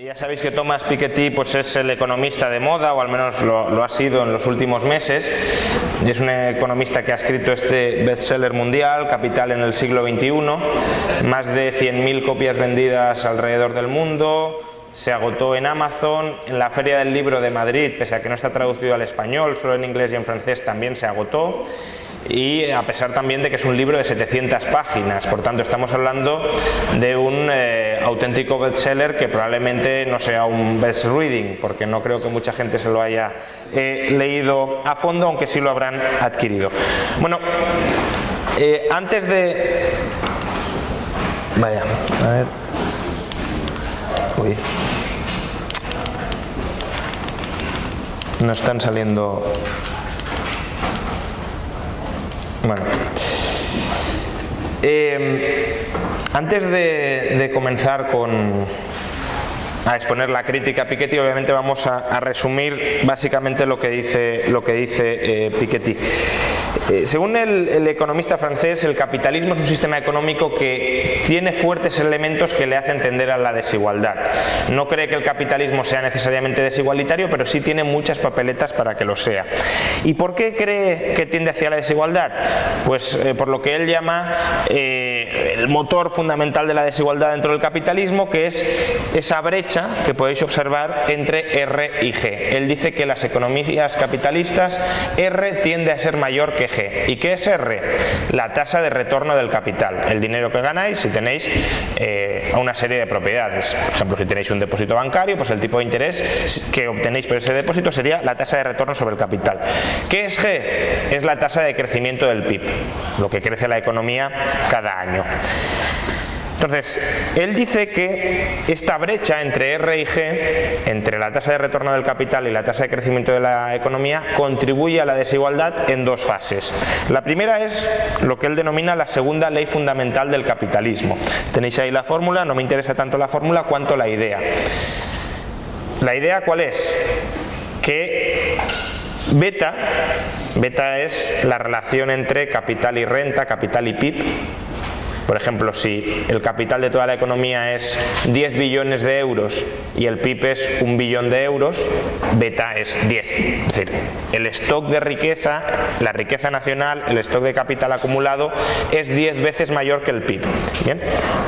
Ya sabéis que Thomas Piketty pues es el economista de moda, o al menos lo ha sido en los últimos meses. Es un economista que ha escrito este bestseller mundial, Capital en el siglo XXI, más de 100.000 copias vendidas alrededor del mundo, se agotó en Amazon, en la Feria del Libro de Madrid, pese a que no está traducido al español, solo en inglés y en francés también se agotó. Y a pesar también de que es un libro de 700 páginas, por tanto estamos hablando de un auténtico bestseller que probablemente no sea un best reading, porque no creo que mucha gente se lo haya leído a fondo, aunque sí lo habrán adquirido. Bueno, antes de... Vaya, a ver... Uy. No están saliendo... Bueno, antes de comenzar a exponer la crítica a Piketty, obviamente vamos a resumir básicamente lo que dice Piketty. Según el economista francés, el capitalismo es un sistema económico que tiene fuertes elementos que le hacen tender a la desigualdad. No cree que el capitalismo sea necesariamente desigualitario, pero sí tiene muchas papeletas para que lo sea. ¿Y por qué cree que tiende hacia la desigualdad? Pues por lo que él llama el motor fundamental de la desigualdad dentro del capitalismo, que es esa brecha que podéis observar entre R y G. Él dice que las economías capitalistas R tiende a ser mayor que G. ¿Y qué es R? La tasa de retorno del capital, el dinero que ganáis si tenéis una serie de propiedades. Por ejemplo, si tenéis un depósito bancario, pues el tipo de interés que obtenéis por ese depósito sería la tasa de retorno sobre el capital. ¿Qué es G? Es la tasa de crecimiento del PIB, lo que crece la economía cada año. Entonces, él dice que esta brecha entre R y G, entre la tasa de retorno del capital y la tasa de crecimiento de la economía, contribuye a la desigualdad en dos fases. La primera es lo que él denomina la segunda ley fundamental del capitalismo. Tenéis ahí la fórmula, no me interesa tanto la fórmula cuanto la idea. ¿La idea cuál es? Que beta es la relación entre capital y renta, capital y PIB. Por ejemplo, si el capital de toda la economía es 10 billones de euros y el PIB es 1 billón de euros, beta es 10. Es decir, el stock de riqueza, la riqueza nacional, el stock de capital acumulado es 10 veces mayor que el PIB. Bien,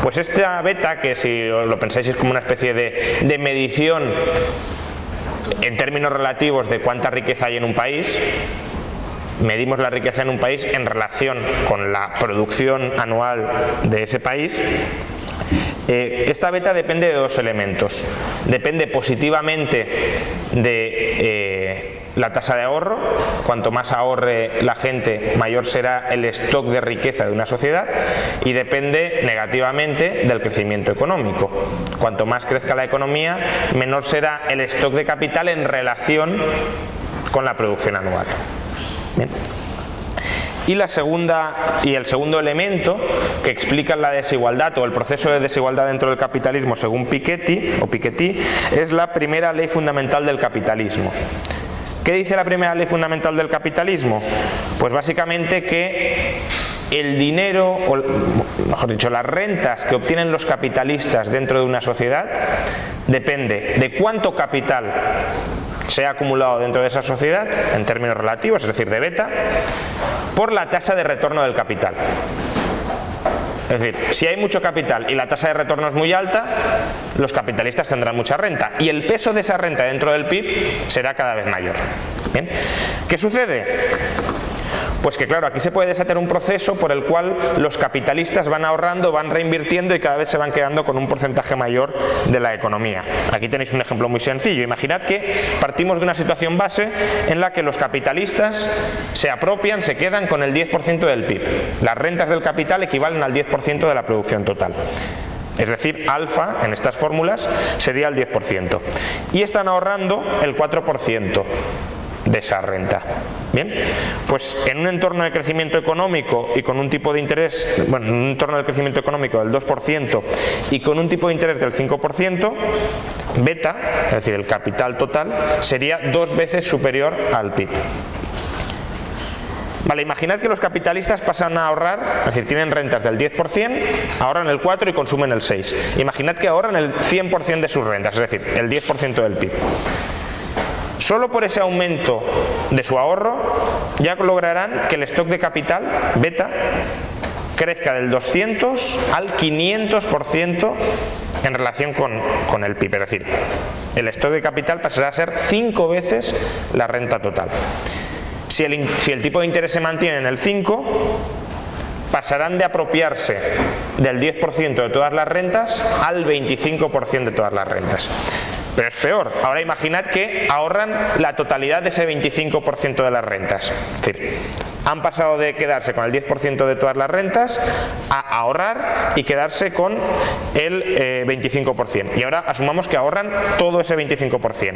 pues esta beta, que si lo pensáis es como una especie de medición en términos relativos de cuánta riqueza hay en un país, medimos la riqueza en un país en relación con la producción anual de ese país. Esta beta depende de dos elementos. Depende positivamente de la tasa de ahorro. Cuanto más ahorre la gente, mayor será el stock de riqueza de una sociedad, y depende negativamente del crecimiento económico. Cuanto más crezca la economía, menor será el stock de capital en relación con la producción anual. Bien. Y el segundo elemento que explica la desigualdad o el proceso de desigualdad dentro del capitalismo según Piketty es la primera ley fundamental del capitalismo. ¿Qué dice la primera ley fundamental del capitalismo? Pues básicamente que el dinero, o mejor dicho, las rentas que obtienen los capitalistas dentro de una sociedad depende de cuánto capital se ha acumulado dentro de esa sociedad en términos relativos, es decir, de beta, por la tasa de retorno del capital. Es decir, si hay mucho capital y la tasa de retorno es muy alta, los capitalistas tendrán mucha renta y el peso de esa renta dentro del PIB será cada vez mayor. ¿Bien? ¿Qué sucede? Pues que claro, aquí se puede desatar un proceso por el cual los capitalistas van ahorrando, van reinvirtiendo y cada vez se van quedando con un porcentaje mayor de la economía. Aquí tenéis un ejemplo muy sencillo. Imaginad que partimos de una situación base en la que los capitalistas se apropian, se quedan con el 10% del PIB. Las rentas del capital equivalen al 10% de la producción total. Es decir, alfa en estas fórmulas sería el 10%. Y están ahorrando el 4% de esa renta. Bien, pues en un entorno de crecimiento económico y con un tipo de interés, bueno, en un entorno de crecimiento económico del 2% y con un tipo de interés del 5%, beta, es decir, el capital total, sería 2 veces superior al PIB. Vale, imaginad que los capitalistas pasan a ahorrar, es decir, tienen rentas del 10%, ahorran el 4% y consumen el 6%. Imaginad que ahorran el 100% de sus rentas, es decir, el 10% del PIB. Solo por ese aumento de su ahorro ya lograrán que el stock de capital, beta, crezca del 200 al 500% en relación con el PIB. Es decir, el stock de capital pasará a ser 5 veces la renta total. Si el tipo de interés se mantiene en el 5, pasarán de apropiarse del 10% de todas las rentas al 25% de todas las rentas. Pero es peor, ahora imaginad que ahorran la totalidad de ese 25% de las rentas. Es decir, han pasado de quedarse con el 10% de todas las rentas a ahorrar y quedarse con el 25%. Y ahora asumamos que ahorran todo ese 25%.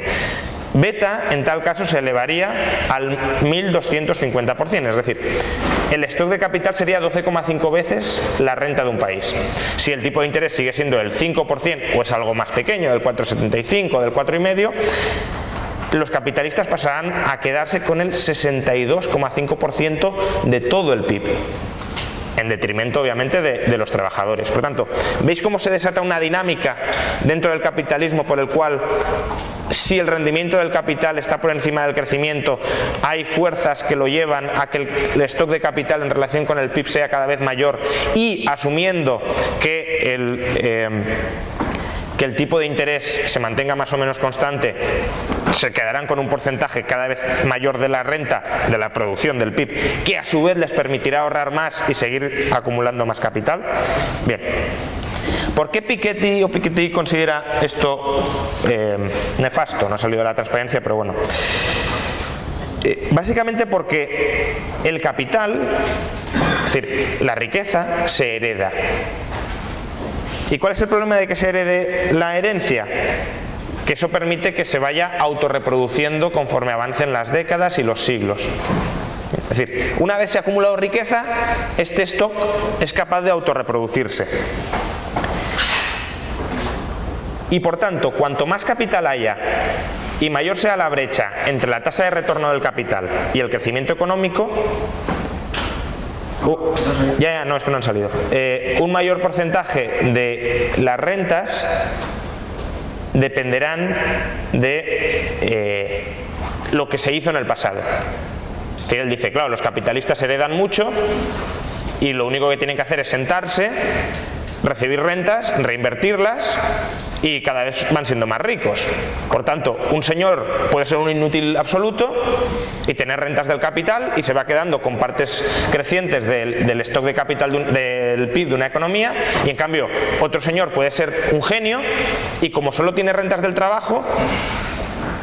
Beta, en tal caso, se elevaría al 1250%, es decir, el stock de capital sería 12,5 veces la renta de un país. Si el tipo de interés sigue siendo del 5% o es algo más pequeño, del 4,75, del 4,5%, los capitalistas pasarán a quedarse con el 62,5% de todo el PIB, en detrimento obviamente de los trabajadores. Por lo tanto, ¿veis cómo se desata una dinámica dentro del capitalismo por el cual, si el rendimiento del capital está por encima del crecimiento, hay fuerzas que lo llevan a que el stock de capital en relación con el PIB sea cada vez mayor, y asumiendo que el tipo de interés se mantenga más o menos constante, se quedarán con un porcentaje cada vez mayor de la renta, de la producción del PIB, que a su vez les permitirá ahorrar más y seguir acumulando más capital? Bien. ¿Por qué Piketty considera esto nefasto? No ha salido de la transparencia, pero bueno. Básicamente porque el capital, es decir, la riqueza, se hereda. ¿Y cuál es el problema de que se herede la herencia? Que eso permite que se vaya autorreproduciendo conforme avancen las décadas y los siglos. Es decir, una vez se ha acumulado riqueza, este stock es capaz de autorreproducirse. Y por tanto, cuanto más capital haya y mayor sea la brecha entre la tasa de retorno del capital y el crecimiento económico, no, es que no han salido. Un mayor porcentaje de las rentas dependerán de lo que se hizo en el pasado. Es decir, él dice, claro, los capitalistas heredan mucho y lo único que tienen que hacer es sentarse, recibir rentas, reinvertirlas y cada vez van siendo más ricos. Por tanto, un señor puede ser un inútil absoluto y tener rentas del capital y se va quedando con partes crecientes del stock de capital del PIB de una economía, y en cambio otro señor puede ser un genio y como solo tiene rentas del trabajo,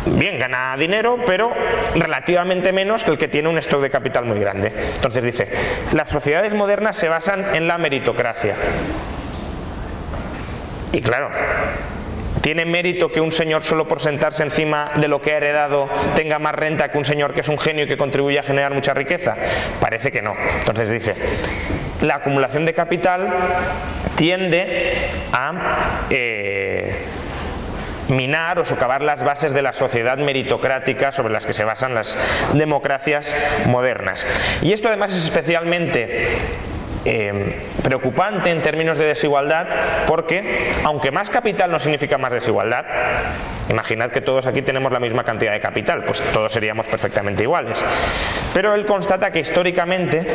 bien, gana dinero, pero relativamente menos que el que tiene un stock de capital muy grande. Entonces dice, las sociedades modernas se basan en la meritocracia. Y claro, ¿tiene mérito que un señor solo por sentarse encima de lo que ha heredado tenga más renta que un señor que es un genio y que contribuye a generar mucha riqueza? Parece que no. Entonces dice, la acumulación de capital tiende a minar o socavar las bases de la sociedad meritocrática sobre las que se basan las democracias modernas. Y esto además es especialmente preocupante en términos de desigualdad, porque aunque más capital no significa más desigualdad, imaginad que todos aquí tenemos la misma cantidad de capital, pues todos seríamos perfectamente iguales, pero él constata que históricamente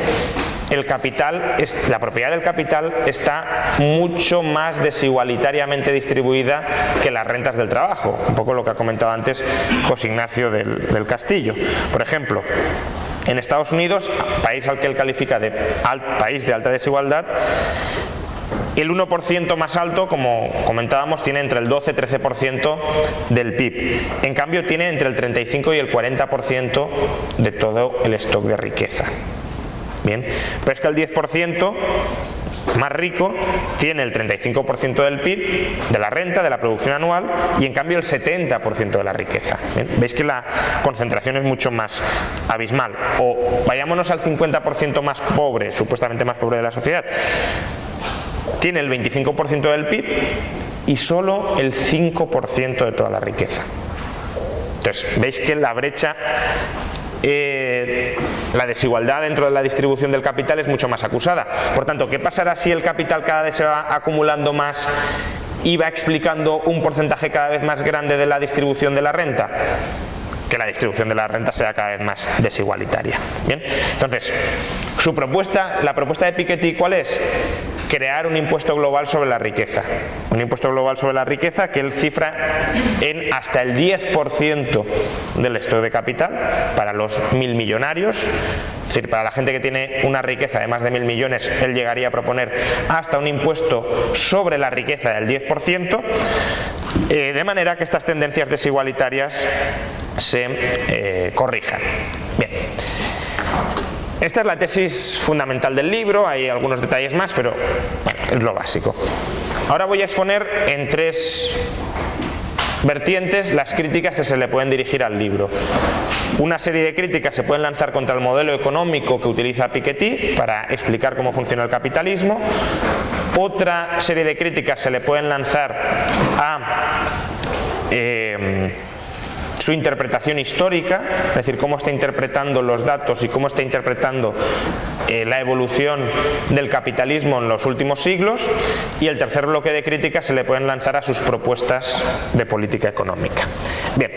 la propiedad del capital está mucho más desigualitariamente distribuida que las rentas del trabajo, un poco lo que ha comentado antes José Ignacio del Castillo. Por ejemplo, en Estados Unidos, país al que él califica de país de alta desigualdad, el 1% más alto, como comentábamos, tiene entre el 12-13% del PIB. En cambio, tiene entre el 35 y el 40% de todo el stock de riqueza. Bien, pero es que el 10% más rico tiene el 35% del PIB, de la renta, de la producción anual, y en cambio el 70% de la riqueza. ¿Bien? Veis que la concentración es mucho más abismal. O vayámonos al 50% más pobre, supuestamente más pobre de la sociedad, tiene el 25% del PIB y solo el 5% de toda la riqueza. Entonces, veis que la brecha la desigualdad dentro de la distribución del capital es mucho más acusada. Por tanto, ¿qué pasará si el capital cada vez se va acumulando más y va explicando un porcentaje cada vez más grande de la distribución de la renta? Que la distribución de la renta sea cada vez más desigualitaria. Bien, entonces, su propuesta, la propuesta de Piketty, ¿cuál es? Crear un impuesto global sobre la riqueza. Un impuesto global sobre la riqueza que él cifra en hasta el 10% del stock de capital para los 1000 millonarios. Es decir, para la gente que tiene una riqueza de más de 1000 millones, él llegaría a proponer hasta un impuesto sobre la riqueza del 10%, de manera que estas tendencias desigualitarias se corrijan. Bien. Esta es la tesis fundamental del libro, hay algunos detalles más, pero bueno, es lo básico. Ahora voy a exponer en 3 vertientes las críticas que se le pueden dirigir al libro. Una serie de críticas se pueden lanzar contra el modelo económico que utiliza Piketty para explicar cómo funciona el capitalismo. Otra serie de críticas se le pueden lanzar a su interpretación histórica, es decir, cómo está interpretando los datos y cómo está interpretando la evolución del capitalismo en los últimos siglos. Y el tercer bloque de críticas se le pueden lanzar a sus propuestas de política económica. Bien,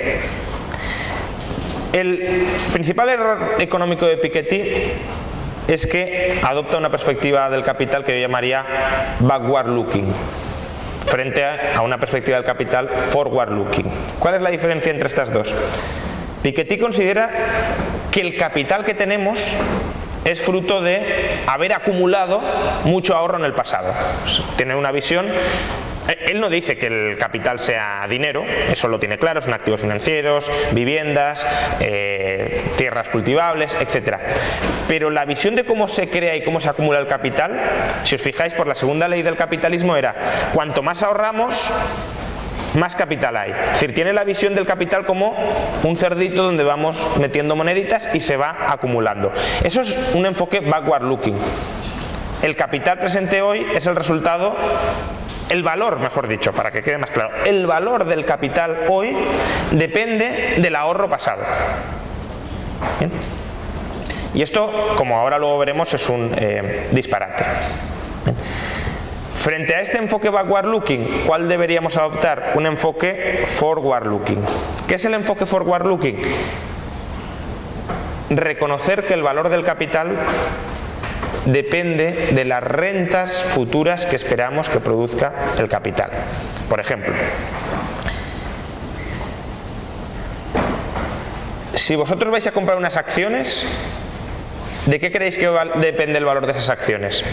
el principal error económico de Piketty es que adopta una perspectiva del capital que yo llamaría backward looking, frente a una perspectiva del capital forward looking. ¿Cuál es la diferencia entre estas dos? Piketty considera que el capital que tenemos es fruto de haber acumulado mucho ahorro en el pasado. Tiene una visión. Él no dice que el capital sea dinero, eso lo tiene claro, son activos financieros, viviendas, tierras cultivables, etc. Pero la visión de cómo se crea y cómo se acumula el capital, si os fijáis, por la segunda ley del capitalismo era: cuanto más ahorramos, más capital hay. Es decir, tiene la visión del capital como un cerdito donde vamos metiendo moneditas y se va acumulando. Eso es un enfoque backward looking. El capital presente hoy es el resultado, el valor, mejor dicho, para que quede más claro, el valor del capital hoy depende del ahorro pasado. ¿Bien? Y esto, como ahora luego veremos, es un disparate. ¿Bien? Frente a este enfoque backward looking, ¿cuál deberíamos adoptar? Un enfoque forward looking. ¿Qué es el enfoque forward looking? Reconocer que el valor del capital depende de las rentas futuras que esperamos que produzca el capital. Por ejemplo, si vosotros vais a comprar unas acciones, ¿de qué creéis que depende el valor de esas acciones?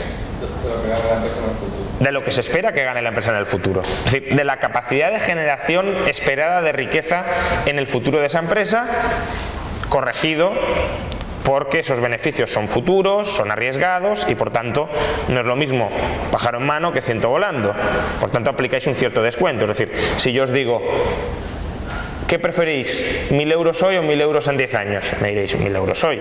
De lo que se espera que gane la empresa en el futuro. Es decir, de la capacidad de generación esperada de riqueza en el futuro de esa empresa, corregido porque esos beneficios son futuros, son arriesgados y por tanto no es lo mismo pájaro en mano que ciento volando. Por tanto aplicáis un cierto descuento. Es decir, si yo os digo, ¿qué preferís? ¿1.000 euros hoy o 1.000 euros en 10 años? Me diréis, 1.000 euros hoy.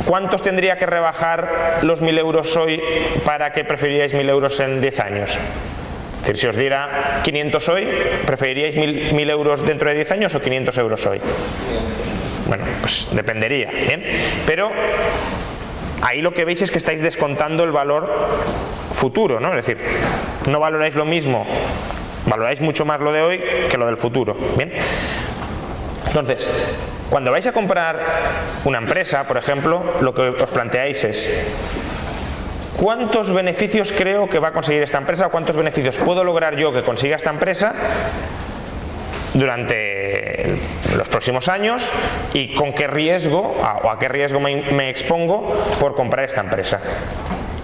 ¿Cuántos tendría que rebajar los 1.000 euros hoy para que preferiríais 1.000 euros en 10 años? Es decir, si os diera 500 hoy, ¿preferiríais 1.000 euros dentro de 10 años o 500 euros hoy? Bueno, pues dependería, ¿bien? Pero ahí lo que veis es que estáis descontando el valor futuro, ¿no? Es decir, no valoráis lo mismo, valoráis mucho más lo de hoy que lo del futuro, ¿bien? Entonces, cuando vais a comprar una empresa, por ejemplo, lo que os planteáis es: ¿cuántos beneficios creo que va a conseguir esta empresa? ¿Cuántos beneficios puedo lograr yo que consiga esta empresa durante los próximos años y con qué riesgo o a qué riesgo me expongo por comprar esta empresa?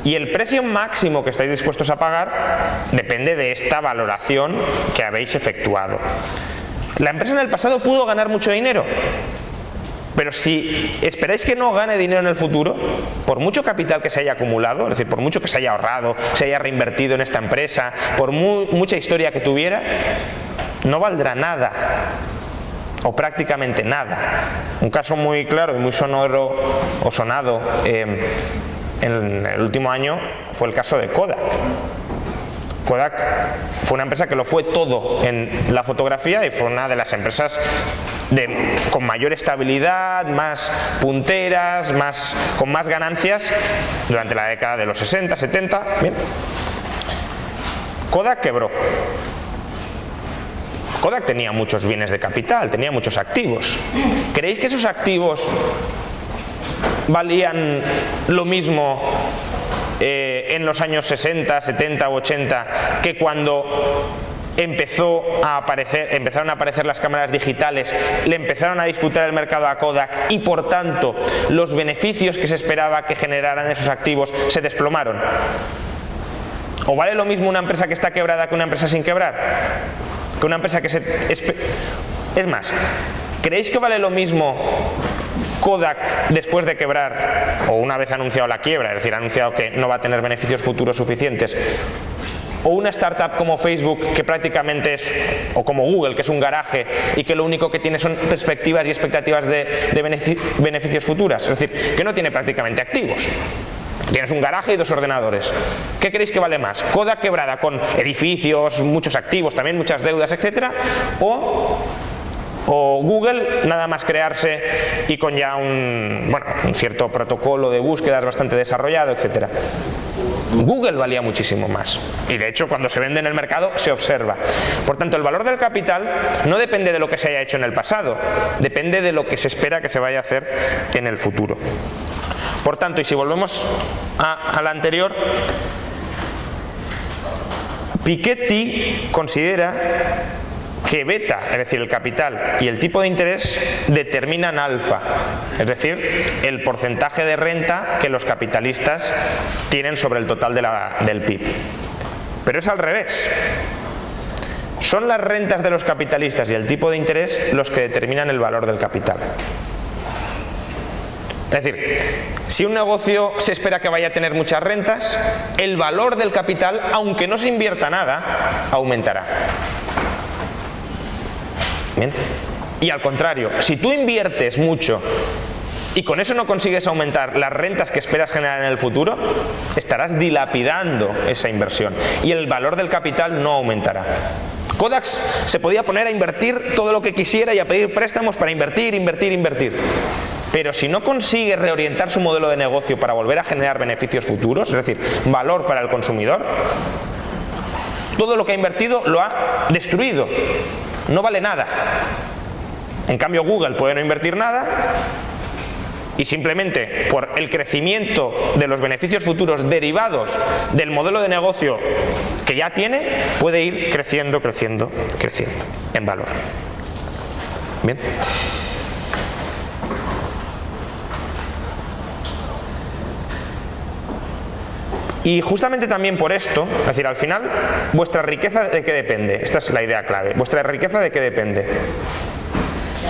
Y el precio máximo que estáis dispuestos a pagar depende de esta valoración que habéis efectuado. La empresa en el pasado pudo ganar mucho dinero, pero si esperáis que no gane dinero en el futuro, por mucho capital que se haya acumulado, es decir, por mucho que se haya ahorrado, se haya reinvertido en esta empresa, por mucha historia que tuviera, no valdrá nada o prácticamente nada. Un caso muy claro y muy sonoro o sonado en el último año fue el caso de Kodak. Kodak fue una empresa que lo fue todo en la fotografía y fue una de las empresas con mayor estabilidad, más punteras, con más ganancias durante la década de los 60, 70. Bien. Kodak quebró. Kodak tenía muchos bienes de capital, tenía muchos activos. ¿Creéis que esos activos valían lo mismo en los años 60, 70 u 80 que cuando empezaron a aparecer las cámaras digitales, le empezaron a disputar el mercado a Kodak y por tanto los beneficios que se esperaba que generaran esos activos se desplomaron? ¿O vale lo mismo una empresa que está quebrada que una empresa sin quebrar? Que una empresa que Es más, ¿creéis que vale lo mismo Kodak después de quebrar, o una vez anunciado la quiebra, es decir, ha anunciado que no va a tener beneficios futuros suficientes, o una startup como Facebook que prácticamente o como Google, que es un garaje y que lo único que tiene son perspectivas y expectativas de beneficios futuros? Es decir, que no tiene prácticamente activos. Tienes un garaje y 2 ordenadores. ¿Qué creéis que vale más? ¿Kodak quebrada con edificios, muchos activos, también muchas deudas, etcétera? ¿O Google nada más crearse y con ya un cierto protocolo de búsquedas bastante desarrollado, etcétera? Google valía muchísimo más y de hecho cuando se vende en el mercado se observa. Por tanto, el valor del capital no depende de lo que se haya hecho en el pasado, depende de lo que se espera que se vaya a hacer en el futuro. Por tanto, y si volvemos a la anterior, Piketty considera que beta, es decir, el capital y el tipo de interés determinan alfa, es decir, el porcentaje de renta que los capitalistas tienen sobre el total del PIB. Pero es al revés. Son las rentas de los capitalistas y el tipo de interés los que determinan el valor del capital. Es decir, si un negocio se espera que vaya a tener muchas rentas, el valor del capital, aunque no se invierta nada, aumentará. ¿Bien? Y al contrario, si tú inviertes mucho y con eso no consigues aumentar las rentas que esperas generar en el futuro, estarás dilapidando esa inversión y el valor del capital no aumentará. Kodak se podía poner a invertir todo lo que quisiera y a pedir préstamos para invertir. Pero si no consigue reorientar su modelo de negocio para volver a generar beneficios futuros, es decir, valor para el consumidor, todo lo que ha invertido lo ha destruido. No vale nada. En cambio, Google puede no invertir nada y simplemente por el crecimiento de los beneficios futuros derivados del modelo de negocio que ya tiene, puede ir creciendo en valor. Bien. Y justamente también por esto, es decir, al final, vuestra riqueza ¿de qué depende? Esta es la idea clave. ¿Vuestra riqueza de qué depende?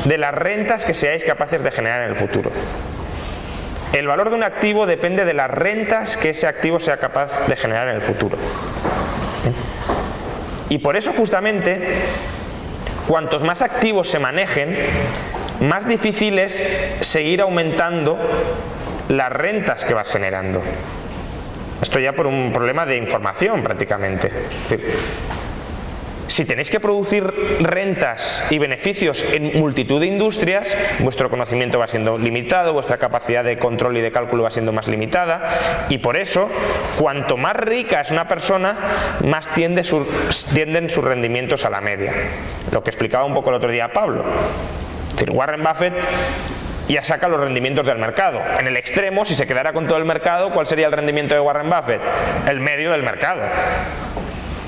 De las rentas que seáis capaces de generar en el futuro. El valor de un activo depende de las rentas que ese activo sea capaz de generar en el futuro. ¿Bien? Y por eso justamente, cuantos más activos se manejen, más difícil es seguir aumentando las rentas que vas generando. Esto ya por un problema de información prácticamente. Es decir, si tenéis que producir rentas y beneficios en multitud de industrias, vuestro conocimiento va siendo limitado, vuestra capacidad de control y de cálculo va siendo más limitada y por eso, cuanto más rica es una persona, más tienden sus rendimientos a la media. Lo que explicaba un poco el otro día Pablo. Es decir, Warren Buffett ya saca los rendimientos del mercado. En el extremo, si se quedara con todo el mercado, ¿cuál sería el rendimiento de Warren Buffett? El medio del mercado.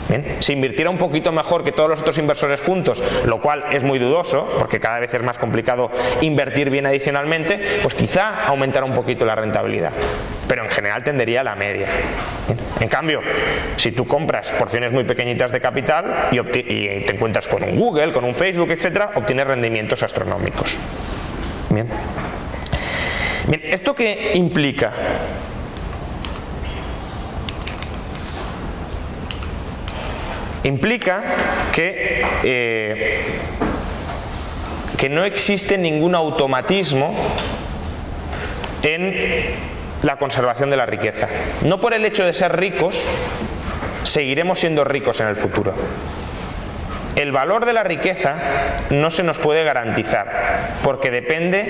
Bien. Si invirtiera un poquito mejor que todos los otros inversores juntos, lo cual es muy dudoso, porque cada vez es más complicado invertir bien adicionalmente, pues quizá aumentara un poquito la rentabilidad. Pero en general tendería a la media. Bien. En cambio, si tú compras porciones muy pequeñitas de capital y te encuentras con un Google, con un Facebook, etcétera, obtienes rendimientos astronómicos. Bien. Bien, ¿esto qué implica? Implica que no existe ningún automatismo en la conservación de la riqueza. No por el hecho de ser ricos seguiremos siendo ricos en el futuro. El valor de la riqueza no se nos puede garantizar, porque depende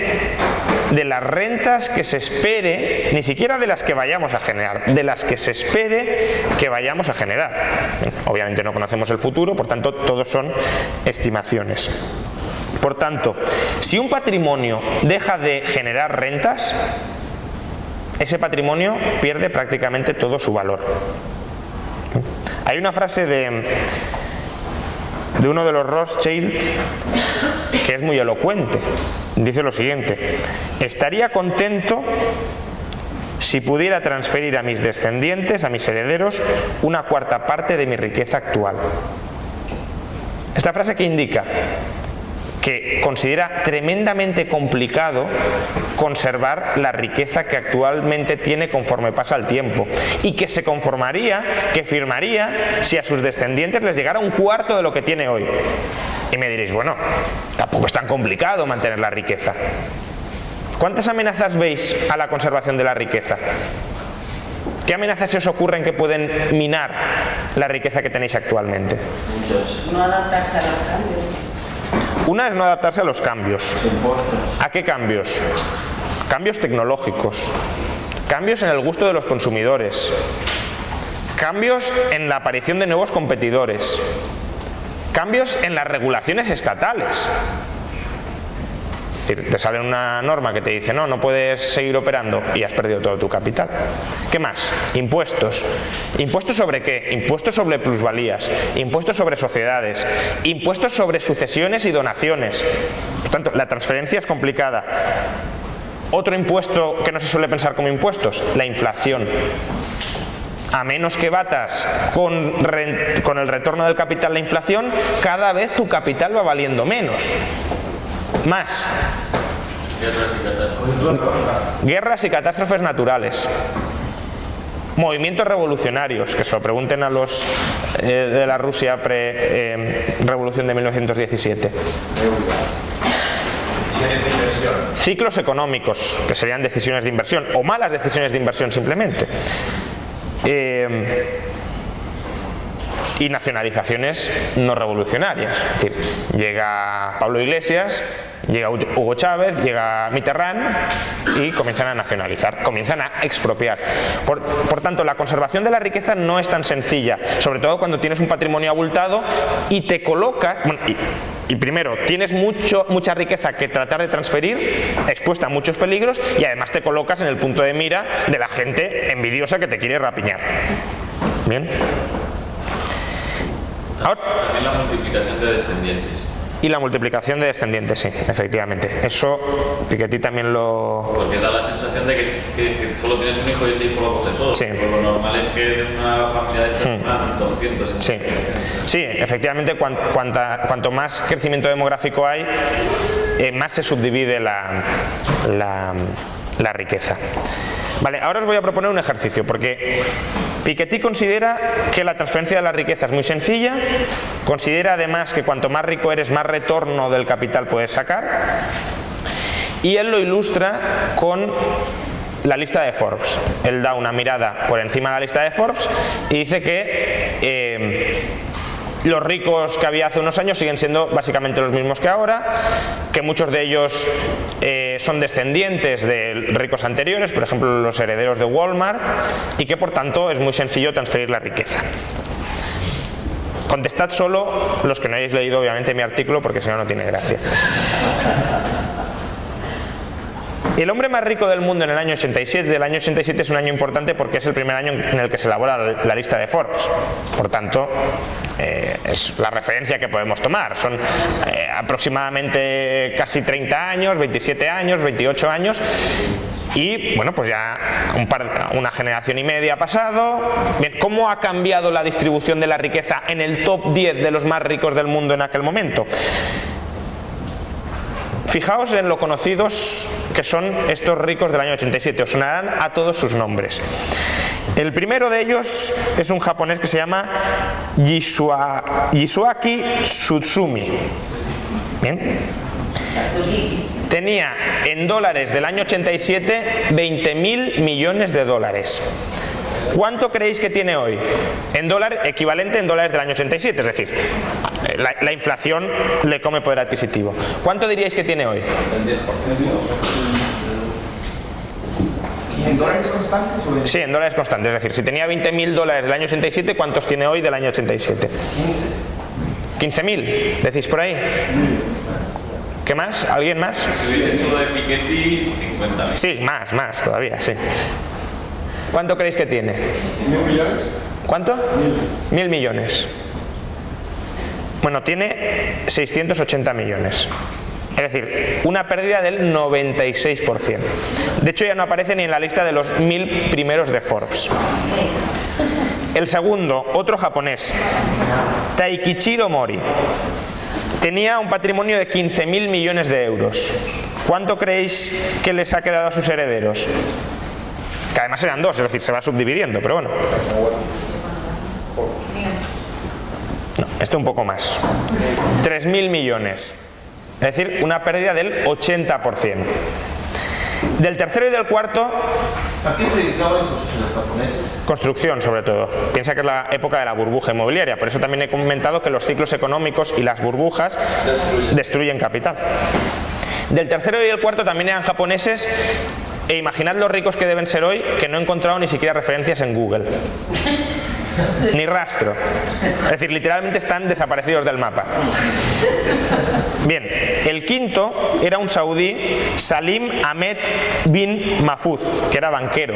de las rentas que se espere, ni siquiera de las que vayamos a generar, de las que se espere que vayamos a generar. Obviamente no conocemos el futuro, por tanto, todos son estimaciones. Por tanto, si un patrimonio deja de generar rentas, ese patrimonio pierde prácticamente todo su valor. Hay una frase de uno de los Rothschild que es muy elocuente. Dice lo siguiente: estaría contento si pudiera transferir a mis descendientes, a mis herederos, una cuarta parte de mi riqueza actual. Esta frase, ¿qué indica? Que considera tremendamente complicado conservar la riqueza que actualmente tiene conforme pasa el tiempo, y que se conformaría, que firmaría si a sus descendientes les llegara un cuarto de lo que tiene hoy. Y me diréis, bueno, tampoco es tan complicado mantener la riqueza. ¿Cuántas amenazas veis a la conservación de la riqueza? ¿Qué amenazas se os ocurren que pueden minar la riqueza que tenéis actualmente? Muchos. No adaptarse a los cambios. Una es no adaptarse a los cambios. ¿A qué cambios? Cambios tecnológicos, cambios en el gusto de los consumidores, cambios en la aparición de nuevos competidores, cambios en las regulaciones estatales. Es decir, te sale una norma que te dice no puedes seguir operando y has perdido todo tu capital. ¿Qué más? Impuestos. ¿Impuestos sobre qué? Impuestos sobre plusvalías, impuestos sobre sociedades, impuestos sobre sucesiones y donaciones. Por tanto, la transferencia es complicada. Otro impuesto que no se suele pensar como impuestos, la inflación. A menos que batas con el retorno del capital la inflación, cada vez tu capital va valiendo menos. Más. Guerras y catástrofes naturales. Movimientos revolucionarios, que se lo pregunten a los de la Rusia pre-revolución de 1917. Ciclos económicos, que serían decisiones de inversión, o malas decisiones de inversión simplemente. Y nacionalizaciones no revolucionarias. Es decir, llega Pablo Iglesias, llega Hugo Chávez, llega Mitterrand y comienzan a nacionalizar, comienzan a expropiar. Por tanto, la conservación de la riqueza no es tan sencilla, sobre todo cuando tienes un patrimonio abultado y te colocas... Y primero, tienes mucha riqueza que tratar de transferir, expuesta a muchos peligros, y además te colocas en el punto de mira de la gente envidiosa que te quiere rapiñar. ¿Bien? Ahora, también la multiplicación de descendientes. Y la multiplicación de descendientes, sí, efectivamente. Eso Piketty también lo... Porque da la sensación de que solo tienes un hijo y ese hijo lo coge todo. Sí. Pero lo normal es que de una familia de estas 200. Sí. Sí, efectivamente, cuanto más crecimiento demográfico hay, más se subdivide la riqueza. Vale, ahora os voy a proponer un ejercicio, porque Piketty considera que la transferencia de la riqueza es muy sencilla, considera además que cuanto más rico eres, más retorno del capital puedes sacar, y él lo ilustra con la lista de Forbes. Él da una mirada por encima de la lista de Forbes y dice que los ricos que había hace unos años siguen siendo básicamente los mismos que ahora, que muchos de ellos son descendientes de ricos anteriores, por ejemplo los herederos de Walmart, y que por tanto es muy sencillo transferir la riqueza. Contestad solo los que no hayáis leído obviamente mi artículo, porque si no, no tiene gracia. El hombre más rico del mundo en el año 87, el año 87 es un año importante porque es el primer año en el que se elabora la lista de Forbes. Por tanto, es la referencia que podemos tomar. Son aproximadamente casi 30 años, 27 años, 28 años. Y bueno, pues ya una generación y media ha pasado. Bien, ¿cómo ha cambiado la distribución de la riqueza en el top 10 de los más ricos del mundo en aquel momento? Fijaos en lo conocidos que son estos ricos del año 87, os sonarán a todos sus nombres. El primero de ellos es un japonés que se llama Yasuaki Tsutsumi. ¿Bien? Tenía en dólares del año 87 $20.000 millones. ¿Cuánto creéis que tiene hoy? En dólares, equivalente en dólares del año 87, es decir, la inflación le come poder adquisitivo. ¿Cuánto diríais que tiene hoy? ¿En dólares constantes? Sí, en dólares constantes, es decir, si tenía 20.000 dólares del año 87, ¿cuántos tiene hoy del año 87? 15.000, decís por ahí. ¿Qué más? ¿Alguien más? Si hubiese hecho lo de Piketty, 50.000. Sí, más todavía, sí. ¿Cuánto creéis que tiene? 1.000 millones. ¿Cuánto? 1.000 millones. Bueno, tiene 680 millones. Es decir, una pérdida del 96%. De hecho, ya no aparece ni en la lista de los 1.000 primeros de Forbes. El segundo, otro japonés, Taikichiro Mori. Tenía un patrimonio de 15.000 millones de euros. ¿Cuánto creéis que les ha quedado a sus herederos? Que además eran dos, es decir, se va subdividiendo, pero bueno. No, esto un poco más. 3.000 millones. Es decir, una pérdida del 80%. Del tercero y del cuarto... ¿A qué se dedicaban los japoneses? Construcción, sobre todo. Piensa que es la época de la burbuja inmobiliaria. Por eso también he comentado que los ciclos económicos y las burbujas destruyen capital. Del tercero y el cuarto también eran japoneses. E imaginad los ricos que deben ser hoy, que no he encontrado ni siquiera referencias en Google. Ni rastro. Es decir, literalmente están desaparecidos del mapa. Bien, el quinto era un saudí, Salim Ahmed bin Mahfouz, que era banquero.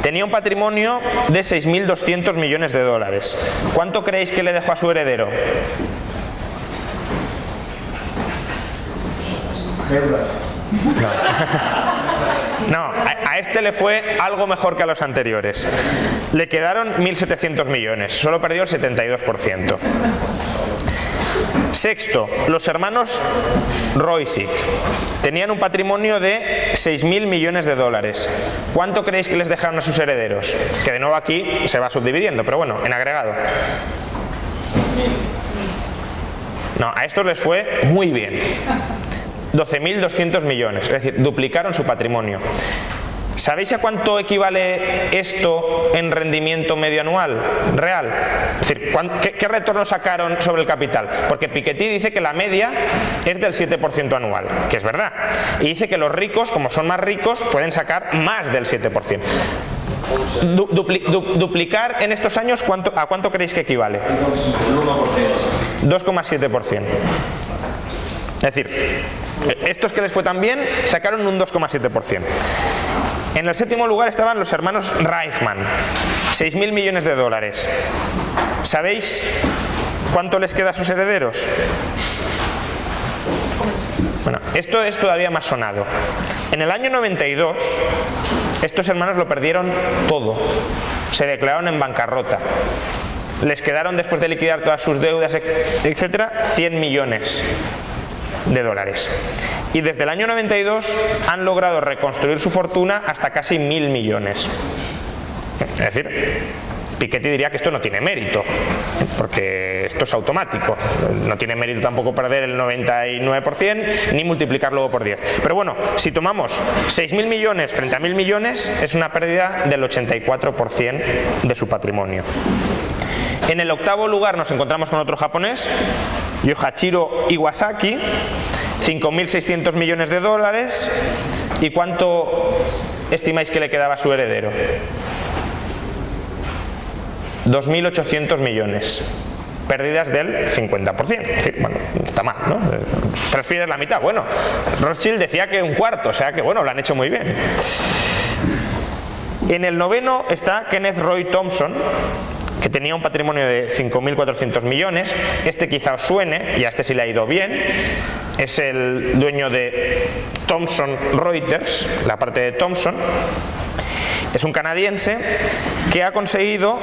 Tenía un patrimonio de 6.200 millones de dólares. ¿Cuánto creéis que le dejó a su heredero? No, a este le fue algo mejor que a los anteriores. Le quedaron 1.700 millones, solo perdió el 72%. Sexto, los hermanos Roysick tenían un patrimonio de 6.000 millones de dólares. ¿Cuánto creéis que les dejaron a sus herederos? Que de nuevo aquí se va subdividiendo, pero bueno, en agregado. No, a estos les fue muy bien. 12.200 millones, es decir, duplicaron su patrimonio. ¿Sabéis a cuánto equivale esto en rendimiento medio anual real? Es decir, ¿qué retorno sacaron sobre el capital? Porque Piketty dice que la media es del 7% anual, que es verdad. Y dice que los ricos, como son más ricos, pueden sacar más del 7%. Duplicar en estos años, ¿a cuánto creéis que equivale? 2,7%. Es decir, estos que les fue tan bien sacaron un 2,7%. En el séptimo lugar estaban los hermanos Reichman, 6.000 millones de dólares. ¿Sabéis cuánto les queda a sus herederos? Bueno, esto es todavía más sonado. En el año 92, estos hermanos lo perdieron todo. Se declararon en bancarrota. Les quedaron, después de liquidar todas sus deudas, etcétera, 100 millones de dólares. Y desde el año 92 han logrado reconstruir su fortuna hasta casi 1.000 millones. Es decir, Piketty diría que esto no tiene mérito, porque esto es automático. No tiene mérito tampoco perder el 99% ni multiplicar luego por 10. Pero bueno, si tomamos 6.000 millones frente a 1.000 millones, es una pérdida del 84% de su patrimonio. En el octavo lugar nos encontramos con otro japonés, Yoshihiro Iwasaki, 5.600 millones de dólares. ¿Y cuánto estimáis que le quedaba a su heredero? 2.800 millones. Pérdidas del 50%. Es decir, bueno, está mal, ¿no? Prefieres la mitad. Bueno, Rothschild decía que un cuarto, o sea que bueno, lo han hecho muy bien. En el noveno está Kenneth Roy Thompson, que tenía un patrimonio de 5.400 millones. Este quizá os suene, y a este sí le ha ido bien. Es el dueño de Thomson Reuters, la parte de Thomson. Es un canadiense que ha conseguido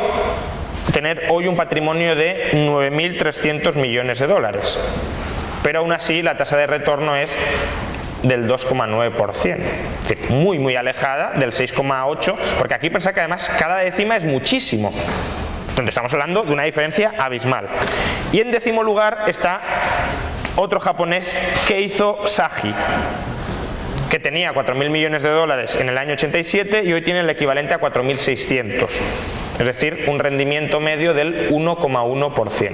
tener hoy un patrimonio de 9.300 millones de dólares. Pero aún así la tasa de retorno es del 2,9%, es decir, muy alejada del 6,8%, porque aquí pensad que además cada décima es muchísimo. Entonces estamos hablando de una diferencia abismal. Y en décimo lugar está otro japonés, Keizo Saji, que tenía 4.000 millones de dólares en el año 87 y hoy tiene el equivalente a 4.600. Es decir, un rendimiento medio del 1,1%.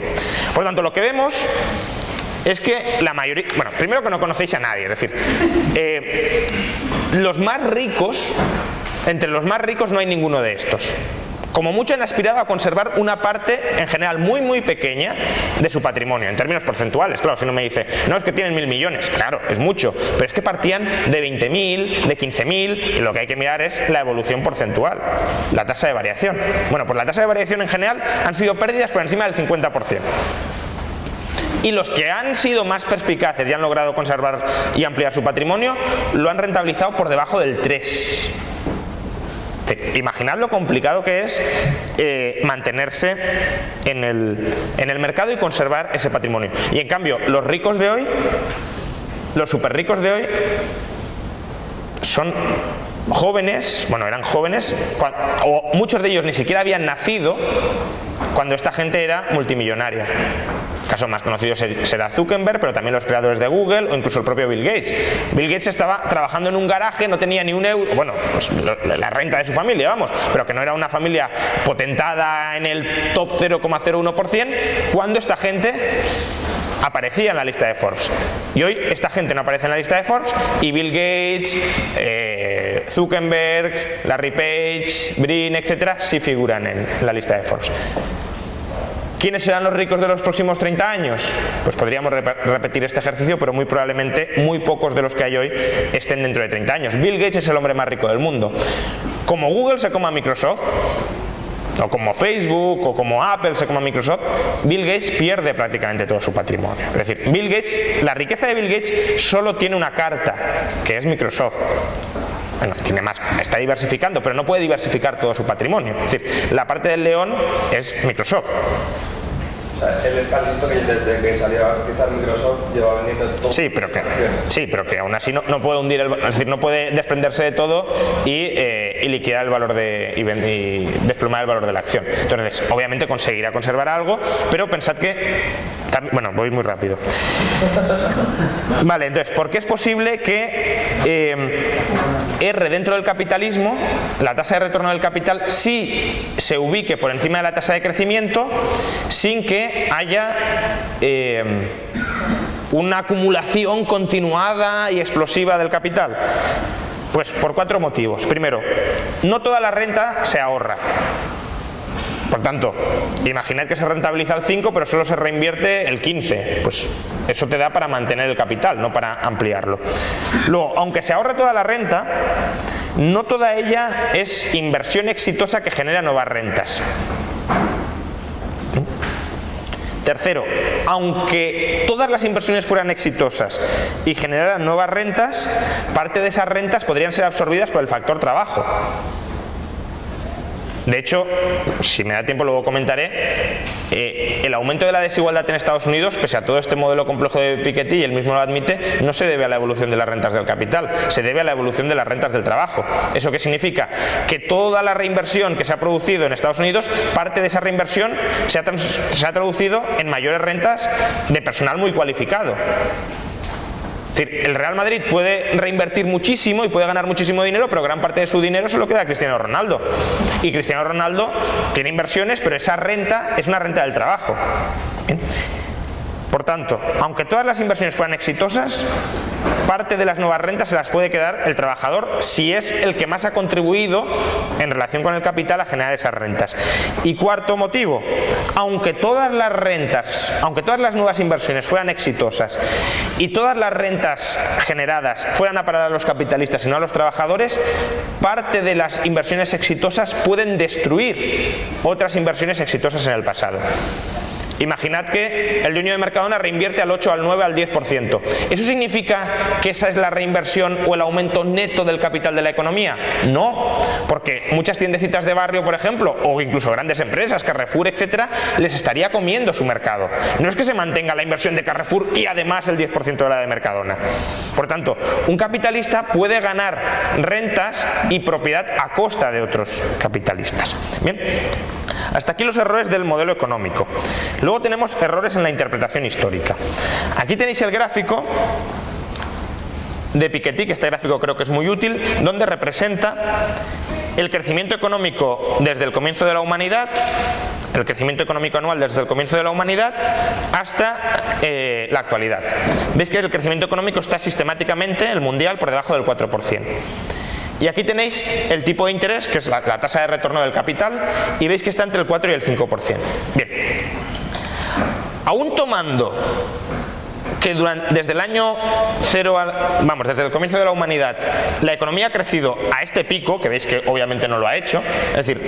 Por tanto, lo que vemos es que la mayoría, bueno, primero que no conocéis a nadie, es decir, los más ricos, entre los más ricos no hay ninguno de estos. Como mucho han aspirado a conservar una parte, en general muy pequeña, de su patrimonio, en términos porcentuales. Claro, si uno me dice, no, es que tienen 1.000 millones, claro, es mucho, pero es que partían de 20.000, de 15.000, y lo que hay que mirar es la evolución porcentual, la tasa de variación. Bueno, pues la tasa de variación en general han sido pérdidas por encima del 50%. Y los que han sido más perspicaces y han logrado conservar y ampliar su patrimonio, lo han rentabilizado por debajo del 3%. Imaginad lo complicado que es mantenerse en el mercado y conservar ese patrimonio. Y en cambio, los ricos de hoy, los super ricos de hoy, son jóvenes, bueno, eran jóvenes, o muchos de ellos ni siquiera habían nacido cuando esta gente era multimillonaria. El caso más conocido será Zuckerberg, pero también los creadores de Google o incluso el propio Bill Gates. Bill Gates estaba trabajando en un garaje, no tenía ni un euro, bueno, pues la renta de su familia, vamos, pero que no era una familia potentada en el top 0,01%, cuando esta gente aparecía en la lista de Forbes. Y hoy esta gente no aparece en la lista de Forbes y Bill Gates, Zuckerberg, Larry Page, Brin, etcétera, sí figuran en la lista de Forbes. ¿Quiénes serán los ricos de los próximos 30 años? Pues podríamos repetir este ejercicio, pero muy probablemente muy pocos de los que hay hoy estén dentro de 30 años. Bill Gates es el hombre más rico del mundo. Como Google se coma a Microsoft, o como Facebook, o como Apple se coma a Microsoft, Bill Gates pierde prácticamente todo su patrimonio. Es decir, Bill Gates, la riqueza de Bill Gates solo tiene una carta, que es Microsoft. Bueno, tiene más, está diversificando, pero no puede diversificar todo su patrimonio. Es decir, la parte del león es Microsoft. O sea, él está listo que desde que salió a cotizar Microsoft lleva vendiendo todo. Sí, pero que aún así no puede hundir es decir, no puede desprenderse de todo y liquidar el valor y desplomar el valor de la acción. Entonces, obviamente conseguirá conservar algo, pero pensad que bueno, voy muy rápido. Vale, entonces, ¿por qué es posible que R dentro del capitalismo, la tasa de retorno del capital, sí se ubique por encima de la tasa de crecimiento sin que haya una acumulación continuada y explosiva del capital? Pues por 4 motivos. Primero, no toda la renta se ahorra. Por tanto, imaginad que se rentabiliza el 5 pero solo se reinvierte el 15, pues eso te da para mantener el capital, no para ampliarlo. Luego, aunque se ahorre toda la renta, no toda ella es inversión exitosa que genera nuevas rentas. Tercero, aunque todas las inversiones fueran exitosas y generaran nuevas rentas, parte de esas rentas podrían ser absorbidas por el factor trabajo. De hecho, si me da tiempo luego comentaré, el aumento de la desigualdad en Estados Unidos, pese a todo este modelo complejo de Piketty, y él mismo lo admite, no se debe a la evolución de las rentas del capital, se debe a la evolución de las rentas del trabajo. ¿Eso qué significa? Que toda la reinversión que se ha producido en Estados Unidos, parte de esa reinversión se ha traducido en mayores rentas de personal muy cualificado. Es decir, el Real Madrid puede reinvertir muchísimo y puede ganar muchísimo dinero, pero gran parte de su dinero se lo queda a Cristiano Ronaldo. Y Cristiano Ronaldo tiene inversiones, pero esa renta es una renta del trabajo. ¿Bien? Por tanto, aunque todas las inversiones fueran exitosas, parte de las nuevas rentas se las puede quedar el trabajador si es el que más ha contribuido en relación con el capital a generar esas rentas. Y cuarto motivo, aunque todas las nuevas inversiones fueran exitosas y todas las rentas generadas fueran a parar a los capitalistas y no a los trabajadores, parte de las inversiones exitosas pueden destruir otras inversiones exitosas en el pasado. Imaginad que el dueño de Mercadona reinvierte al 8, al 9, al 10%. ¿Eso significa que esa es la reinversión o el aumento neto del capital de la economía? No, porque muchas tiendecitas de barrio, por ejemplo, o incluso grandes empresas, Carrefour, etcétera, les estaría comiendo su mercado. No es que se mantenga la inversión de Carrefour y además el 10% de la de Mercadona. Por tanto, un capitalista puede ganar rentas y propiedad a costa de otros capitalistas. Bien, hasta aquí los errores del modelo económico. Luego tenemos errores en la interpretación histórica. Aquí tenéis el gráfico de Piketty, que este gráfico creo que es muy útil, donde representa el crecimiento económico desde el comienzo de la humanidad, el crecimiento económico anual desde el comienzo de la humanidad hasta la actualidad. Veis que el crecimiento económico está sistemáticamente, el mundial, por debajo del 4%. Y aquí tenéis el tipo de interés, que es la tasa de retorno del capital, y veis que está entre el 4 y el 5%. Bien. Aún tomando que desde el año 0 desde el comienzo de la humanidad la economía ha crecido a este pico, que veis que obviamente no lo ha hecho, es decir,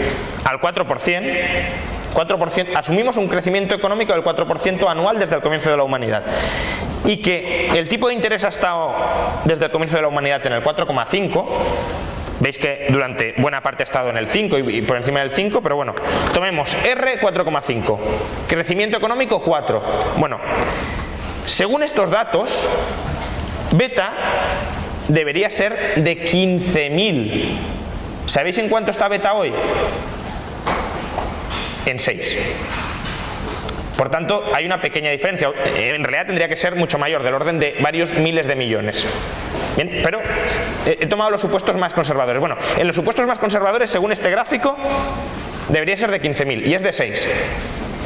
al 4%, asumimos un crecimiento económico del 4% anual desde el comienzo de la humanidad, y que el tipo de interés ha estado desde el comienzo de la humanidad en el 4,5%, veis que durante buena parte ha estado en el 5 y por encima del 5, pero bueno, tomemos R 4,5, crecimiento económico 4. Bueno, según estos datos, beta debería ser de 15.000. ¿Sabéis en cuánto está beta hoy? En 6. Por tanto, hay una pequeña diferencia. En realidad tendría que ser mucho mayor, del orden de varios miles de millones. Bien, pero he tomado los supuestos más conservadores. Bueno, en los supuestos más conservadores, según este gráfico, debería ser de 15.000 y es de 6.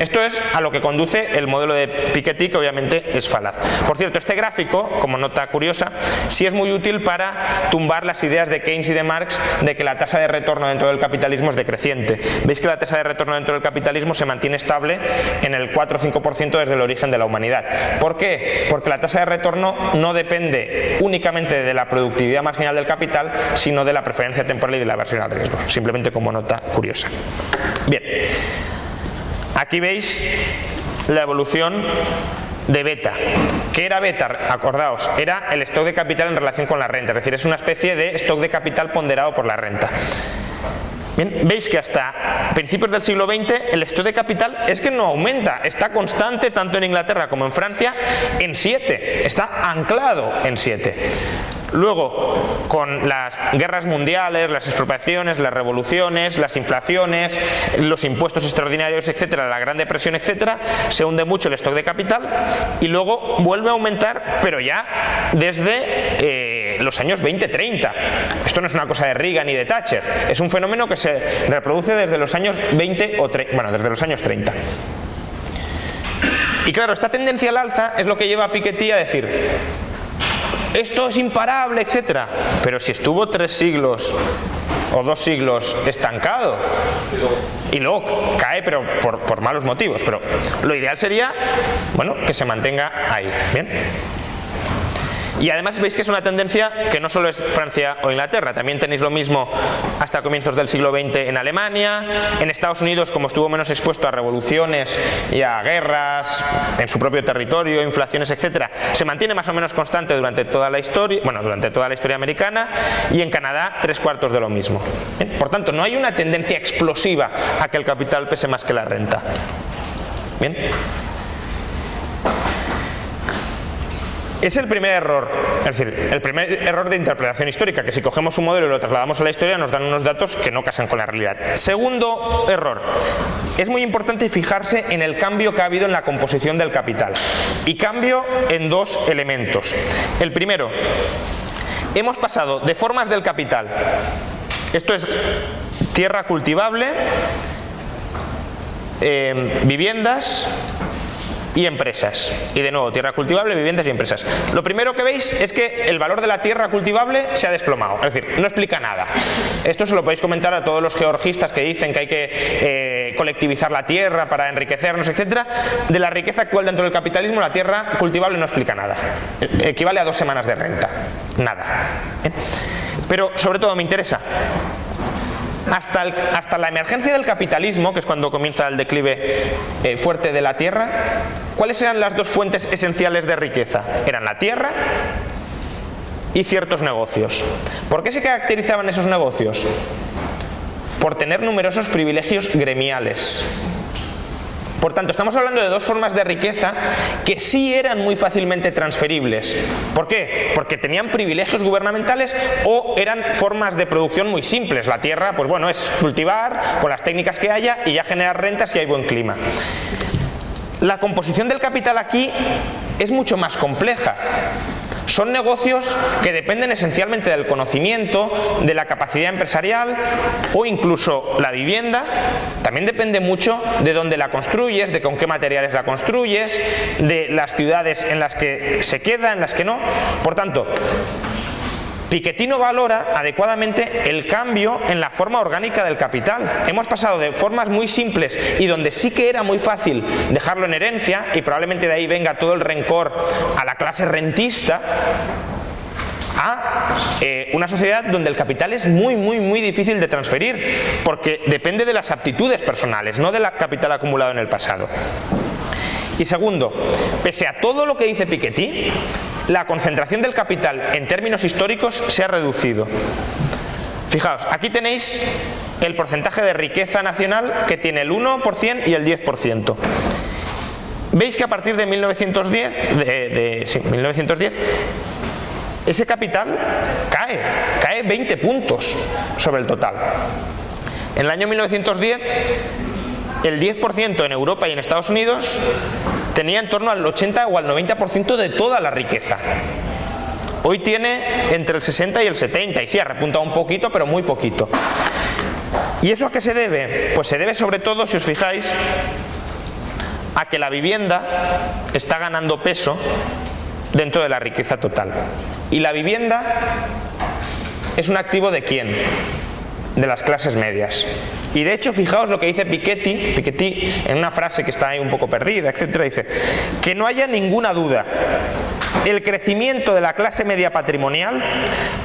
Esto es a lo que conduce el modelo de Piketty, que obviamente es falaz. Por cierto, este gráfico, como nota curiosa, sí es muy útil para tumbar las ideas de Keynes y de Marx de que la tasa de retorno dentro del capitalismo es decreciente. Veis que la tasa de retorno dentro del capitalismo se mantiene estable en el 4 o 5% desde el origen de la humanidad. ¿Por qué? Porque la tasa de retorno no depende únicamente de la productividad marginal del capital, sino de la preferencia temporal y de la aversión al riesgo. Simplemente como nota curiosa. Bien. Aquí veis la evolución de beta. ¿Qué era beta? Acordaos, era el stock de capital en relación con la renta, es decir, es una especie de stock de capital ponderado por la renta. Bien, veis que hasta principios del siglo XX el stock de capital es que no aumenta, está constante tanto en Inglaterra como en Francia en 7, está anclado en 7. Luego, con las guerras mundiales, las expropiaciones, las revoluciones, las inflaciones, los impuestos extraordinarios, etcétera, la Gran Depresión, etcétera, se hunde mucho el stock de capital y luego vuelve a aumentar, pero ya desde los años 20-30. Esto no es una cosa de Reagan ni de Thatcher, es un fenómeno que se reproduce desde los años 20 o 30, bueno, desde los años 30. Y claro, esta tendencia al alza es lo que lleva a Piketty a decir: esto es imparable, etcétera. Pero si estuvo 3 siglos o 2 siglos estancado y luego cae, pero por malos motivos, pero lo ideal sería, bueno, que se mantenga ahí. Bien. Y además veis que es una tendencia que no solo es Francia o Inglaterra, también tenéis lo mismo hasta comienzos del siglo XX en Alemania, en Estados Unidos, como estuvo menos expuesto a revoluciones y a guerras en su propio territorio, inflaciones, etcétera, se mantiene más o menos constante durante toda la historia, bueno, durante toda la historia americana, y en Canadá 3/4 de lo mismo. Bien, por tanto, no hay una tendencia explosiva a que el capital pese más que la renta. Bien. Es el primer error, es decir, el primer error de interpretación histórica, que si cogemos un modelo y lo trasladamos a la historia nos dan unos datos que no casan con la realidad. Segundo error, es muy importante fijarse en el cambio que ha habido en la composición del capital. Y cambio en 2 elementos. El primero, hemos pasado de formas del capital, esto es tierra cultivable, viviendas y empresas. Y de nuevo, tierra cultivable, viviendas y empresas. Lo primero que veis es que el valor de la tierra cultivable se ha desplomado, es decir, no explica nada. Esto se lo podéis comentar a todos los georgistas que dicen que hay que colectivizar la tierra para enriquecernos, etcétera. De la riqueza actual dentro del capitalismo, la tierra cultivable no explica nada. Equivale a 2 semanas de renta. Nada. ¿Bien? Pero sobre todo me interesa, hasta la emergencia del capitalismo, que es cuando comienza el declive fuerte de la tierra, ¿cuáles eran las 2 fuentes esenciales de riqueza? Eran la tierra y ciertos negocios. ¿Por qué se caracterizaban esos negocios? Por tener numerosos privilegios gremiales. Por tanto, estamos hablando de 2 formas de riqueza que sí eran muy fácilmente transferibles. ¿Por qué? Porque tenían privilegios gubernamentales o eran formas de producción muy simples. La tierra, pues bueno, es cultivar con las técnicas que haya y ya generar rentas si hay buen clima. La composición del capital aquí es mucho más compleja. Son negocios que dependen esencialmente del conocimiento, de la capacidad empresarial o incluso la vivienda. También depende mucho de dónde la construyes, de con qué materiales la construyes, de las ciudades en las que se queda, en las que no. Por tanto, Piketty no valora adecuadamente el cambio en la forma orgánica del capital. Hemos pasado de formas muy simples y donde sí que era muy fácil dejarlo en herencia, y probablemente de ahí venga todo el rencor a la clase rentista, a una sociedad donde el capital es muy difícil de transferir, porque depende de las aptitudes personales, no del capital acumulado en el pasado. Y segundo, pese a todo lo que dice Piketty, la concentración del capital en términos históricos se ha reducido. Fijaos, aquí tenéis el porcentaje de riqueza nacional que tiene el 1% y el 10%. Veis que a partir de 1910, ese capital cae 20 puntos sobre el total. En el año 1910, el 10% en Europa y en Estados Unidos tenía en torno al 80 o al 90% de toda la riqueza. Hoy tiene entre el 60 y el 70, y sí, ha repuntado un poquito, pero muy poquito. ¿Y eso a qué se debe? Pues se debe sobre todo, si os fijáis, a que la vivienda está ganando peso dentro de la riqueza total. Y la vivienda es un activo ¿de quién? De las clases medias. Y de hecho, fijaos lo que dice Piketty en una frase que está ahí un poco perdida, etcétera, dice: que no haya ninguna duda, el crecimiento de la clase media patrimonial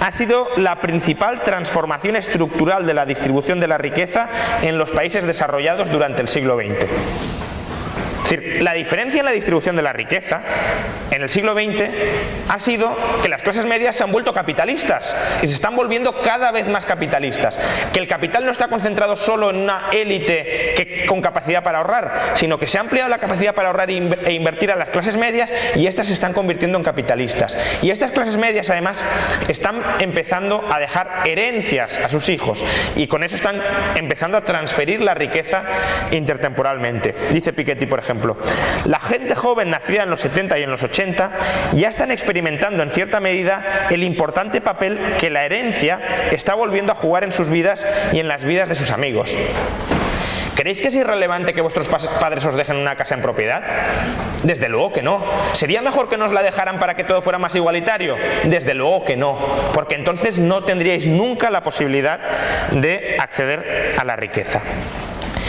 ha sido la principal transformación estructural de la distribución de la riqueza en los países desarrollados durante el siglo XX. Es decir, la diferencia en la distribución de la riqueza en el siglo XX ha sido que las clases medias se han vuelto capitalistas y se están volviendo cada vez más capitalistas. Que el capital no está concentrado solo en una élite con capacidad para ahorrar, sino que se ha ampliado la capacidad para ahorrar e invertir a las clases medias, y estas se están convirtiendo en capitalistas. Y estas clases medias además están empezando a dejar herencias a sus hijos, y con eso están empezando a transferir la riqueza intertemporalmente. Dice Piketty, por ejemplo: la gente joven nacida en los 70 y en los 80 ya están experimentando en cierta medida el importante papel que la herencia está volviendo a jugar en sus vidas y en las vidas de sus amigos. ¿Creéis que es irrelevante que vuestros padres os dejen una casa en propiedad? Desde luego que no. ¿Sería mejor que nos la dejaran para que todo fuera más igualitario? Desde luego que no, porque entonces no tendríais nunca la posibilidad de acceder a la riqueza.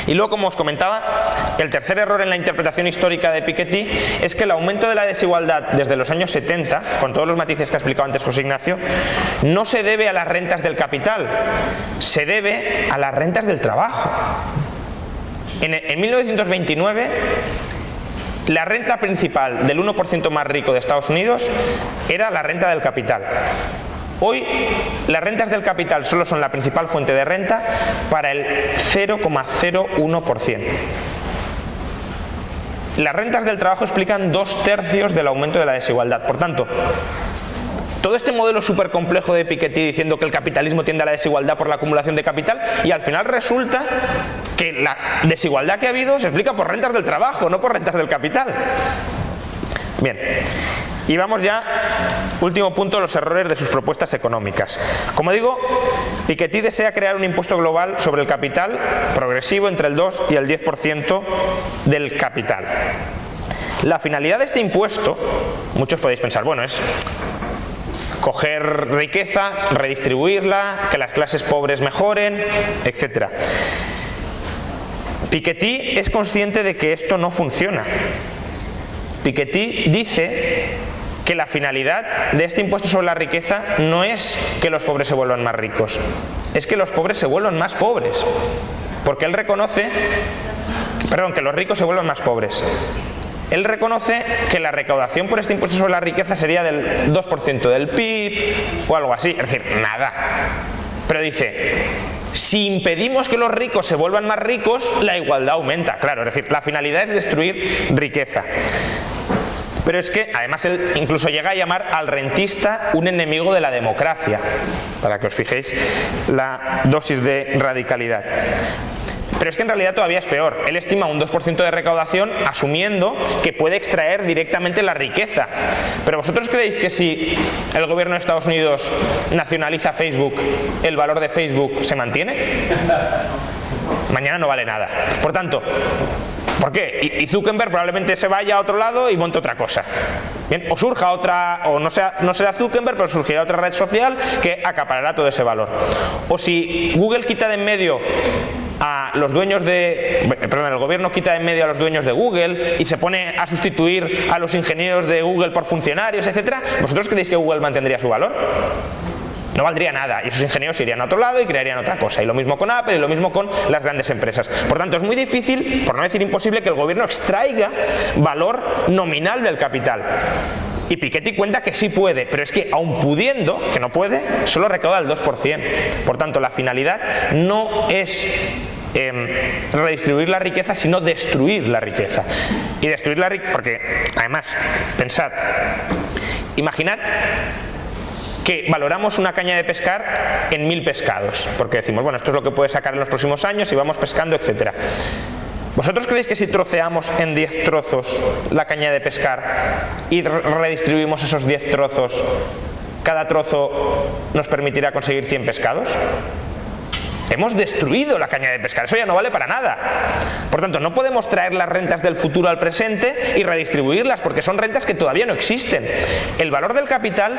Y luego, como os comentaba, el tercer error en la interpretación histórica de Piketty es que el aumento de la desigualdad desde los años 70, con todos los matices que ha explicado antes José Ignacio, no se debe a las rentas del capital, se debe a las rentas del trabajo. En 1929, la renta principal del 1% más rico de Estados Unidos era la renta del capital. Hoy, las rentas del capital solo son la principal fuente de renta para el 0,01%. Las rentas del trabajo explican 2/3 del aumento de la desigualdad. Por tanto, todo este modelo súper complejo de Piketty diciendo que el capitalismo tiende a la desigualdad por la acumulación de capital, y al final resulta que la desigualdad que ha habido se explica por rentas del trabajo, no por rentas del capital. Bien. Y vamos ya, último punto, los errores de sus propuestas económicas. Como digo, Piketty desea crear un impuesto global sobre el capital progresivo entre el 2 y el 10% del capital. La finalidad de este impuesto, muchos podéis pensar, bueno, es coger riqueza, redistribuirla, que las clases pobres mejoren, etc. Piketty es consciente de que esto no funciona. Piketty dice que la finalidad de este impuesto sobre la riqueza no es que los pobres se vuelvan más ricos, es que los pobres se vuelvan más pobres, porque él reconoce, que los ricos se vuelvan más pobres. Él reconoce que la recaudación por este impuesto sobre la riqueza sería del 2% del PIB o algo así, es decir, nada. Pero dice, si impedimos que los ricos se vuelvan más ricos, la igualdad aumenta, claro, es decir, la finalidad es destruir riqueza. Pero es que además él incluso llega a llamar al rentista un enemigo de la democracia, para que os fijéis la dosis de radicalidad. Pero es que en realidad todavía es peor. Él estima un 2% de recaudación asumiendo que puede extraer directamente la riqueza. Pero ¿vosotros creéis que si el gobierno de Estados Unidos nacionaliza Facebook, el valor de Facebook se mantiene? Mañana no vale nada. Por tanto, ¿por qué? Y Zuckerberg probablemente se vaya a otro lado y monte otra cosa. Bien, o surja otra, o no será Zuckerberg, pero surgirá otra red social que acaparará todo ese valor. O si Google quita de en medio a los dueños el gobierno quita de en medio a los dueños de Google y se pone a sustituir a los ingenieros de Google por funcionarios, etcétera, ¿vosotros creéis que Google mantendría su valor? No valdría nada y esos ingenieros irían a otro lado y crearían otra cosa. Y lo mismo con Apple y lo mismo con las grandes empresas. Por tanto, es muy difícil, por no decir imposible, que el gobierno extraiga valor nominal del capital. Y Piketty cuenta que sí puede, pero es que aun pudiendo, que no puede, solo recauda el 2%. Por tanto, la finalidad no es redistribuir la riqueza, sino destruir la riqueza. Y destruir la riqueza, porque además, pensad, imaginad que valoramos una caña de pescar en 1000 pescados, porque decimos, bueno, esto es lo que puede sacar en los próximos años y vamos pescando, etcétera. ¿Vosotros creéis que si troceamos en 10 trozos la caña de pescar y redistribuimos esos 10 trozos, cada trozo nos permitirá conseguir 100 pescados? Hemos destruido la caña de pescar, eso ya no vale para nada. Por tanto, no podemos traer las rentas del futuro al presente y redistribuirlas, porque son rentas que todavía no existen. El valor del capital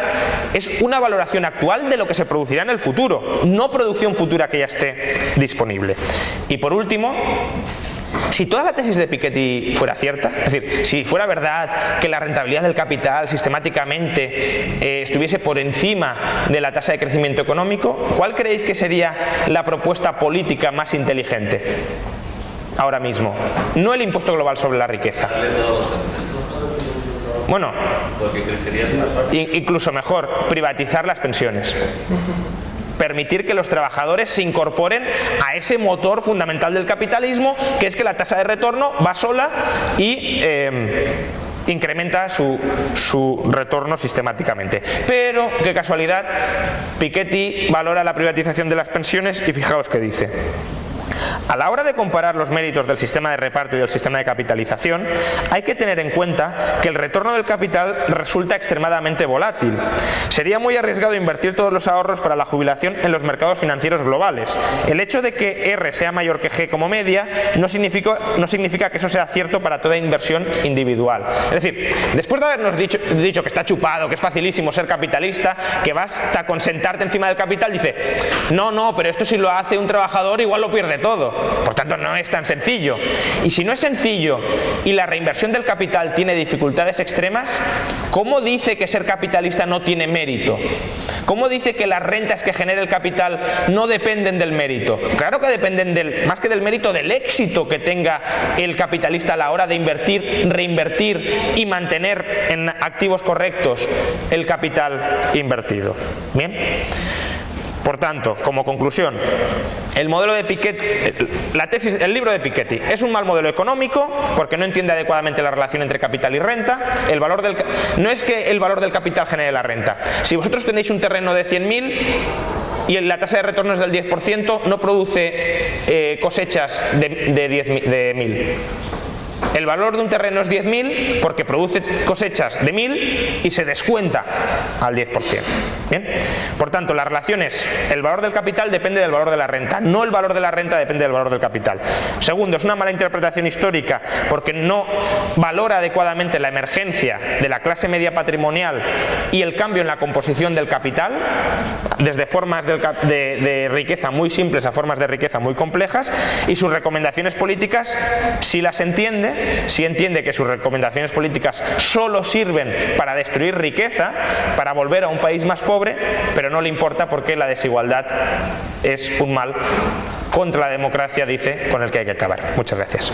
es una valoración actual de lo que se producirá en el futuro, no producción futura que ya esté disponible. Y por último, si toda la tesis de Piketty fuera cierta, es decir, si fuera verdad que la rentabilidad del capital sistemáticamente estuviese por encima de la tasa de crecimiento económico, ¿cuál creéis que sería la propuesta política más inteligente ahora mismo? No el impuesto global sobre la riqueza. Bueno, incluso mejor, privatizar las pensiones. Permitir que los trabajadores se incorporen a ese motor fundamental del capitalismo, que es que la tasa de retorno va sola y incrementa su retorno sistemáticamente. Pero, qué casualidad, Piketty valora la privatización de las pensiones y fijaos qué dice. A la hora de comparar los méritos del sistema de reparto y del sistema de capitalización, hay que tener en cuenta que el retorno del capital resulta extremadamente volátil. Sería muy arriesgado invertir todos los ahorros para la jubilación en los mercados financieros globales. El hecho de que R sea mayor que G como media no significa que eso sea cierto para toda inversión individual. Es decir, después de habernos dicho que está chupado, que es facilísimo ser capitalista, que basta con sentarte encima del capital, dice, no, pero esto si lo hace un trabajador igual lo pierde todo. Por tanto, no es tan sencillo. Y si no es sencillo y la reinversión del capital tiene dificultades extremas, ¿cómo dice que ser capitalista no tiene mérito? ¿Cómo dice que las rentas que genera el capital no dependen del mérito? Claro que dependen más que del mérito, del éxito que tenga el capitalista a la hora de invertir, reinvertir y mantener en activos correctos el capital invertido. Bien. Por tanto, como conclusión, el modelo de Piketty, el libro de Piketty es un mal modelo económico porque no entiende adecuadamente la relación entre capital y renta. No es que el valor del capital genere la renta. Si vosotros tenéis un terreno de 100.000 y la tasa de retorno es del 10%, no produce cosechas de 1.000. El valor de un terreno es 10.000 porque produce cosechas de 1.000 y se descuenta al 10%. ¿Bien? Por tanto, la relación es el valor del capital depende del valor de la renta, no el valor de la renta depende del valor del capital. Segundo, es una mala interpretación histórica porque no valora adecuadamente la emergencia de la clase media patrimonial y el cambio en la composición del capital, desde formas de riqueza muy simples a formas de riqueza muy complejas, y sus recomendaciones políticas, si las entiende, si entiende que sus recomendaciones políticas solo sirven para destruir riqueza, para volver a un país más pobre, pero no le importa porque la desigualdad es un mal contra la democracia, dice, con el que hay que acabar. Muchas gracias.